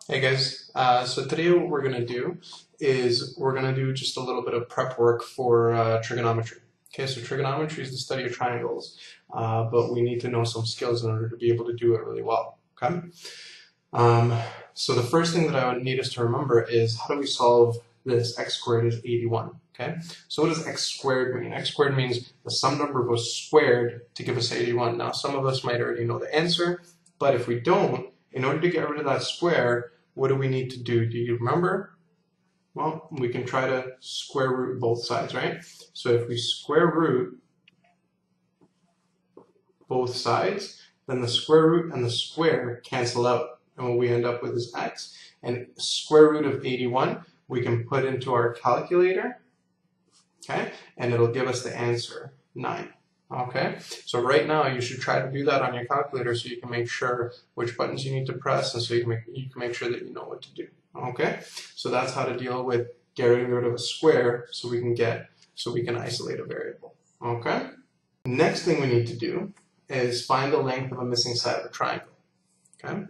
Hey guys, so today what we're going to do is we're going to do just a little bit of prep work for trigonometry. Okay, so trigonometry is the study of triangles, but we need to know some skills in order to be able to do it really well. Okay, so the first thing that I would need us to remember is how do we solve this x squared is 81. Okay, so what does x squared mean? X squared means the sum number was squared to give us 81. Now some of us might already know the answer, but if we don't, in order to get rid of that square, what do we need to do? Do you remember? Well, we can try to square root both sides, right? So if we square root both sides, then the square root and the square cancel out. And what we end up with is x. And square root of 81, we can put into our calculator, okay? And it'll give us the answer, 9. Okay, so right now you should try to do that on your calculator so you can make sure which buttons you need to press and so you can make sure that you know what to do. Okay, so that's how to deal with getting rid of a square so we can isolate a variable. Okay, next thing we need to do is find the length of a missing side of a triangle. Okay,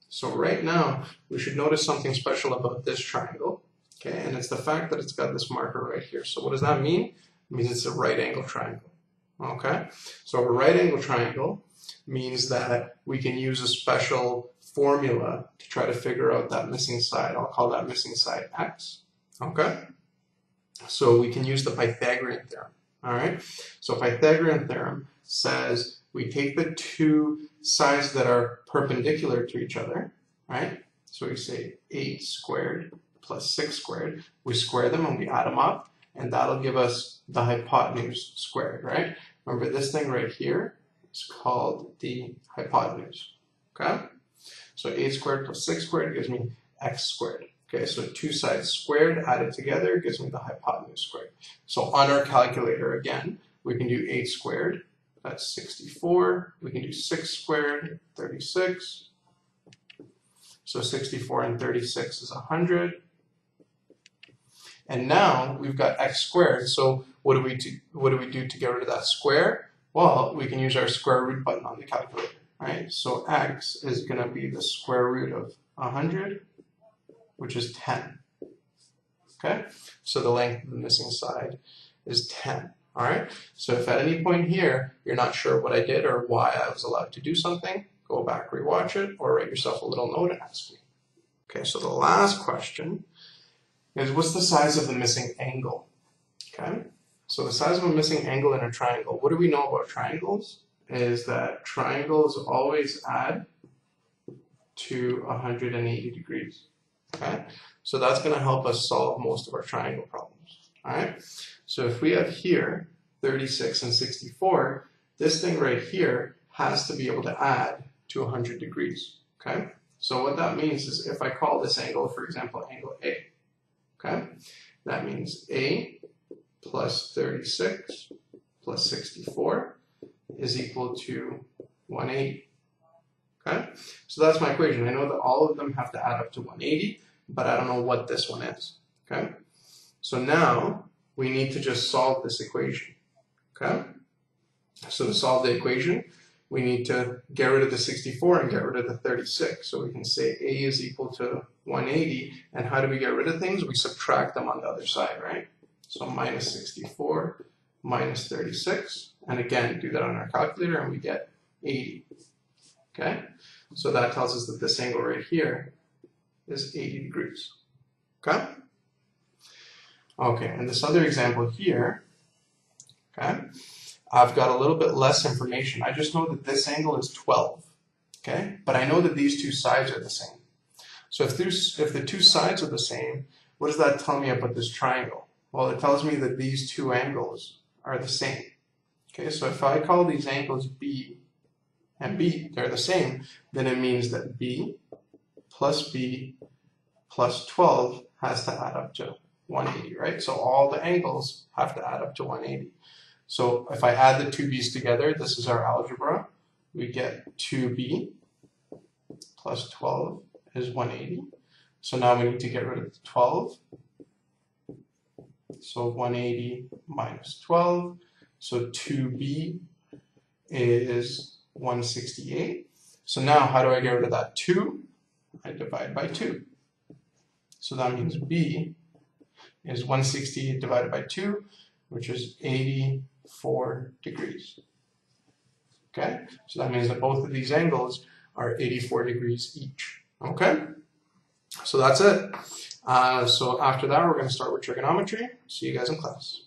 so right now we should notice something special about this triangle. Okay, and it's the fact that it's got this marker right here. So what does that mean? It means it's a right angle triangle. Okay, so a right angle triangle means that we can use a special formula to try to figure out that missing side. I'll call that missing side x. Okay, so we can use the Pythagorean theorem. All right, so Pythagorean theorem says we take the two sides that are perpendicular to each other, right? So we say 8 squared plus 6 squared. We square them and we add them up, and that'll give us the hypotenuse squared, right? Remember this thing right here is called the hypotenuse, okay? So 8 squared plus 6 squared gives me x squared. Okay, so two sides squared added together gives me the hypotenuse squared. So on our calculator again, we can do 8 squared, that's 64. We can do 6 squared, 36. So 64 and 36 is 100. And now we've got x squared, so what do we do to get rid of that square? Well, we can use our square root button on the calculator, right? So x is going to be the square root of 100, which is 10. Okay? So the length of the missing side is 10. All right? So if at any point here you're not sure what I did or why I was allowed to do something, go back, rewatch it, or write yourself a little note and ask me. Okay, so the last question is what's the size of the missing angle? Okay, so the size of a missing angle in a triangle. What do we know about triangles? Is that triangles always add to 180 degrees. Okay, so that's going to help us solve most of our triangle problems. All right, so if we have here 36 and 64, this thing right here has to be able to add to 100 degrees. Okay, so what that means is if I call this angle, for example, angle A. Okay, that means A plus 36 plus 64 is equal to 180. Okay, so that's my equation. I know that all of them have to add up to 180, but I don't know what this one is. Okay, so now we need to just solve this equation. Okay, so to solve the equation, we need to get rid of the 64 and get rid of the 36. So we can say A is equal to 180. And how do we get rid of things? We subtract them on the other side, right? So minus 64 minus 36. And again, do that on our calculator and we get 80. Okay? So that tells us that this angle right here is 80 degrees. Okay? Okay, and this other example here, okay? I've got a little bit less information. I just know that this angle is 12, okay? But I know that these two sides are the same. So if the two sides are the same, what does that tell me about this triangle? Well, it tells me that these two angles are the same. Okay, so if I call these angles B and B, they're the same, then it means that B plus 12 has to add up to 180, right? So all the angles have to add up to 180. So if I add the two b's together, this is our algebra. We get 2b plus 12 is 180. So now we need to get rid of the 12. So 180 minus 12. So 2b is 168. So now how do I get rid of that 2? I divide by 2. So that means B is 160 divided by 2, which is 84 degrees. Okay, so that means that both of these angles are 84 degrees each. Okay, so that's it. So after that, we're going to start with trigonometry. See you guys in class.